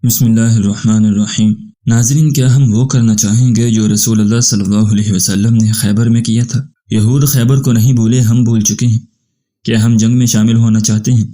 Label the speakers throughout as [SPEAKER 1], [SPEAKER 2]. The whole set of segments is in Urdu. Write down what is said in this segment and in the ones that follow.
[SPEAKER 1] بسم اللہ الرحمن الرحیم۔ ناظرین، کیا ہم وہ کرنا چاہیں گے جو رسول اللہ صلی اللہ علیہ وسلم نے خیبر میں کیا تھا؟ یہود خیبر کو نہیں بھولے، ہم بھول چکے ہیں۔ کیا ہم جنگ میں شامل ہونا چاہتے ہیں؟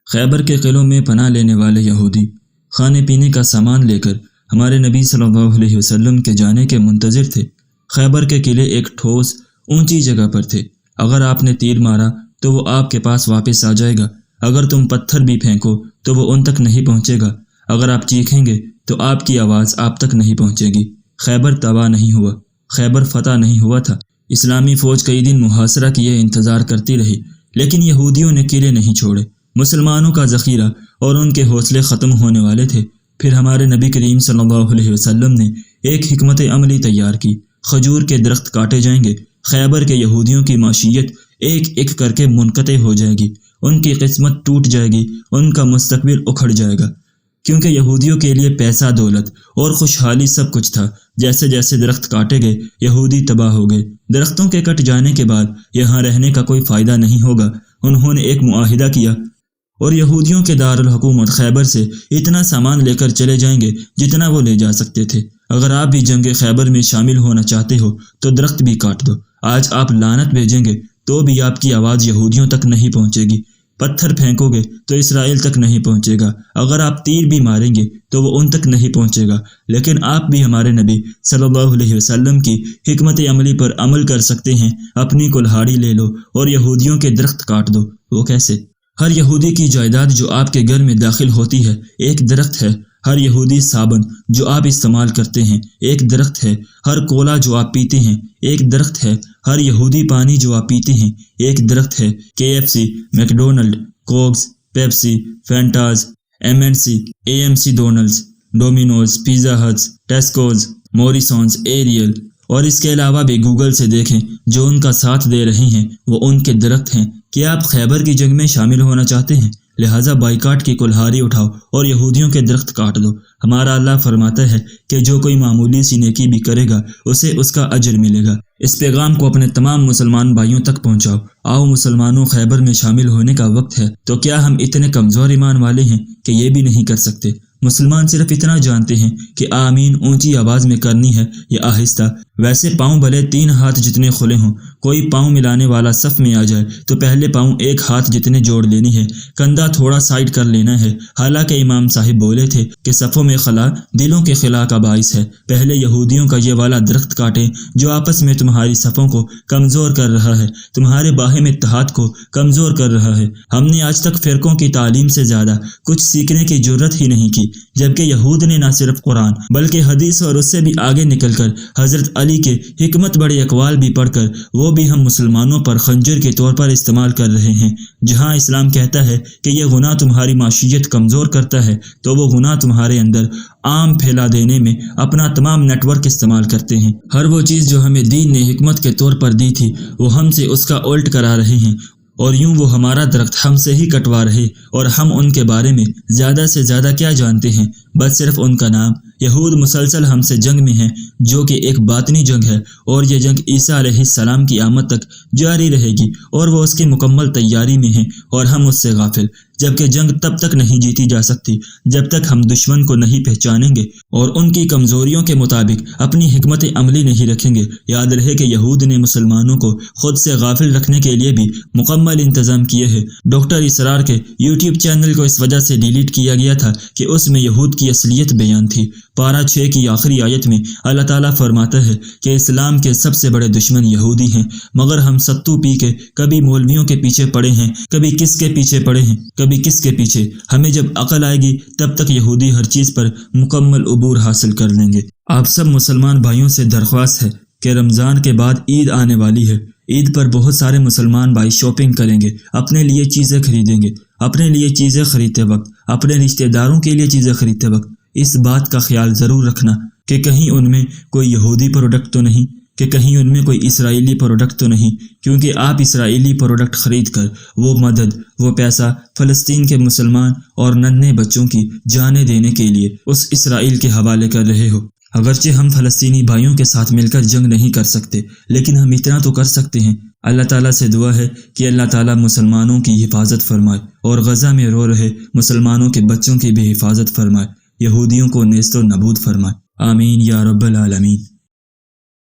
[SPEAKER 1] خیبر کے قلعوں میں پناہ لینے والے یہودی کھانے پینے کا سامان لے کر ہمارے نبی صلی اللہ علیہ وسلم کے جانے کے منتظر تھے۔ خیبر کے قلعے ایک ٹھوس اونچی جگہ پر تھے۔ اگر آپ نے تیر مارا تو وہ آپ کے پاس واپس آ جائے گا، اگر تم پتھر بھی پھینکو تو وہ ان تک نہیں پہنچے گا، اگر آپ چیخیں گے تو آپ کی آواز آپ تک نہیں پہنچے گی۔ خیبر تباہ نہیں ہوا، خیبر فتح نہیں ہوا تھا۔ اسلامی فوج کئی دن محاصرہ کیے انتظار کرتی رہی، لیکن یہودیوں نے قلعے نہیں چھوڑے۔ مسلمانوں کا ذخیرہ اور ان کے حوصلے ختم ہونے والے تھے۔ پھر ہمارے نبی کریم صلی اللہ علیہ وسلم نے ایک حکمت عملی تیار کی۔ کھجور کے درخت کاٹے جائیں گے، خیبر کے یہودیوں کی معیشت ایک ایک کر کے منقطع ہو جائے گی، ان کی قسمت ٹوٹ جائے گی، ان کا مستقبل اکھڑ جائے گا، کیونکہ یہودیوں کے لیے پیسہ، دولت اور خوشحالی سب کچھ تھا۔ جیسے جیسے درخت کاٹے گئے، یہودی تباہ ہو گئے۔ درختوں کے کٹ جانے کے بعد یہاں رہنے کا کوئی فائدہ نہیں ہوگا۔ انہوں نے ایک معاہدہ کیا اور یہودیوں کے دارالحکومت خیبر سے اتنا سامان لے کر چلے جائیں گے جتنا وہ لے جا سکتے تھے۔ اگر آپ بھی جنگ خیبر میں شامل ہونا چاہتے ہو تو درخت بھی کاٹ دو۔ آج آپ لعنت بھیجیں گے تو بھی آپ کی آواز یہودیوں تک نہیں پہنچے گی۔ پتھر پھینکو گے تو اسرائیل تک نہیں پہنچے گا، اگر آپ تیر بھی ماریں گے تو وہ ان تک نہیں پہنچے گا۔ لیکن آپ بھی ہمارے نبی صلی اللہ علیہ وسلم کی حکمت عملی پر عمل کر سکتے ہیں۔ اپنی کلہاڑی لے لو اور یہودیوں کے درخت کاٹ دو۔ وہ کیسے؟ ہر یہودی کی جائیداد جو آپ کے گھر میں داخل ہوتی ہے ایک درخت ہے۔ ہر یہودی صابن جو آپ استعمال کرتے ہیں ایک درخت ہے۔ ہر کولا جو آپ پیتے ہیں ایک درخت ہے۔ ہر یہودی پانی جو آپ پیتے ہیں ایک درخت ہے۔ KFC، McDonald, Cokes, Pepsi, Fantas, MNC، AMC Donalds, Domino's, Pizza Huts, Tescos, Morrisons, Ariel اور اس کے علاوہ بھی گوگل سے دیکھیں جو ان کا ساتھ دے رہے ہیں، وہ ان کے درخت ہیں۔ کیا آپ خیبر کی جنگ میں شامل ہونا چاہتے ہیں؟ لہٰذا بائیکاٹ کی کلہاڑی اٹھاؤ اور یہودیوں کے درخت کاٹ دو۔ ہمارا اللہ فرماتا ہے کہ جو کوئی معمولی سی نیکی بھی کرے گا اسے اس کا اجر ملے گا۔ اس پیغام کو اپنے تمام مسلمان بھائیوں تک پہنچاؤ۔ آؤ مسلمانوں، خیبر میں شامل ہونے کا وقت ہے۔ تو کیا ہم اتنے کمزور ایمان والے ہیں کہ یہ بھی نہیں کر سکتے؟ مسلمان صرف اتنا جانتے ہیں کہ آمین اونچی آواز میں کرنی ہے یا آہستہ۔ ویسے پاؤں بھلے 3 ہاتھ جتنے کھلے ہوں، کوئی پاؤں ملانے والا صف میں آ جائے تو پہلے پاؤں 1 ہاتھ جتنے جوڑ لینی ہے، کندھا تھوڑا سائڈ کر لینا ہے۔ حالانکہ امام صاحب بولے تھے کہ صفوں میں خلا دلوں کے خلا کا باعث ہے۔ پہلے یہودیوں کا یہ والا درخت کاٹیں جو آپس میں تمہاری صفوں کو کمزور کر رہا ہے، تمہارے باہم اتحاد کو کمزور کر رہا ہے۔ ہم نے آج تک فرقوں کی تعلیم سے زیادہ کچھ سیکھنے کی جرت ہی نہیں کی، جبکہ یہود نے نہ صرف قرآن بلکہ حدیث اور اس سے بھی آگے نکل کر حضرت علی کے حکمت بڑے اقوال بھی پڑھ کر وہ بھی ہم مسلمانوں پر خنجر کے طور پر استعمال کر رہے ہیں۔ جہاں اسلام کہتا ہے کہ یہ گناہ تمہاری معیشت کمزور کرتا ہے تو وہ گناہ تمہارے اندر عام پھیلا دینے میں اپنا تمام نیٹ ورک استعمال کرتے ہیں۔ ہر وہ چیز جو ہمیں دین نے حکمت کے طور پر دی تھی وہ ہم سے اس کا الٹ کرا رہے ہیں، اور یوں وہ ہمارا درخت ہم سے ہی کٹوا رہے، اور ہم ان کے بارے میں زیادہ سے زیادہ کیا جانتے ہیں؟ بس صرف ان کا نام۔ یہود مسلسل ہم سے جنگ میں ہیں، جو کہ ایک باطنی جنگ ہے، اور یہ جنگ عیسیٰ علیہ السلام کی آمد تک جاری رہے گی، اور وہ اس کی مکمل تیاری میں ہیں اور ہم اس سے غافل۔ جبکہ جنگ تب تک نہیں جیتی جا سکتی جب تک ہم دشمن کو نہیں پہچانیں گے اور ان کی کمزوریوں کے مطابق اپنی حکمت عملی نہیں رکھیں گے۔ یاد رہے کہ یہود نے مسلمانوں کو خود سے غافل رکھنے کے لیے بھی مکمل انتظام کیے ہیں۔ ڈاکٹر اسرار کے YouTube چینل کو اس وجہ سے ڈیلیٹ کیا گیا تھا کہ اس میں یہود کی اصلیت بیان تھی۔ پارہ 6 کی آخری آیت میں اللہ تعالیٰ فرماتا ہے کہ اسلام کے سب سے بڑے دشمن یہودی ہیں، مگر ہم ستو پی کے کبھی مولویوں کے پیچھے پڑے ہیں، کبھی کس کے پیچھے پڑے ہیں، کبھی کس کے پیچھے۔ ہمیں جب عقل آئے گی تب تک یہودی ہر چیز پر مکمل عبور حاصل کر لیں گے۔ آپ سب مسلمان بھائیوں سے درخواست ہے کہ رمضان کے بعد عید آنے والی ہے۔ عید پر بہت سارے مسلمان بھائی شاپنگ کریں گے، اپنے لیے چیزیں خریدیں گے۔ اپنے لیے چیزیں خریدتے وقت، اپنے رشتہ داروں کے لیے چیزیں خریدتے وقت اس بات کا خیال ضرور رکھنا کہ کہیں ان میں کوئی یہودی پروڈکٹ تو نہیں، کہ کہیں ان میں کوئی اسرائیلی پروڈکٹ تو نہیں، کیونکہ آپ اسرائیلی پروڈکٹ خرید کر وہ مدد، وہ پیسہ فلسطین کے مسلمان اور ننھے بچوں کی جانیں دینے کے لیے اس اسرائیل کے حوالے کر رہے ہو۔ اگرچہ ہم فلسطینی بھائیوں کے ساتھ مل کر جنگ نہیں کر سکتے، لیکن ہم اتنا تو کر سکتے ہیں۔ اللہ تعالیٰ سے دعا ہے کہ اللہ تعالیٰ مسلمانوں کی حفاظت فرمائے اور غزہ میں رو رہے مسلمانوں کے بچوں کی بھی حفاظت فرمائے۔ یہودیوں کو نیست و نبود فرمائے، آمین یا رب العالمین۔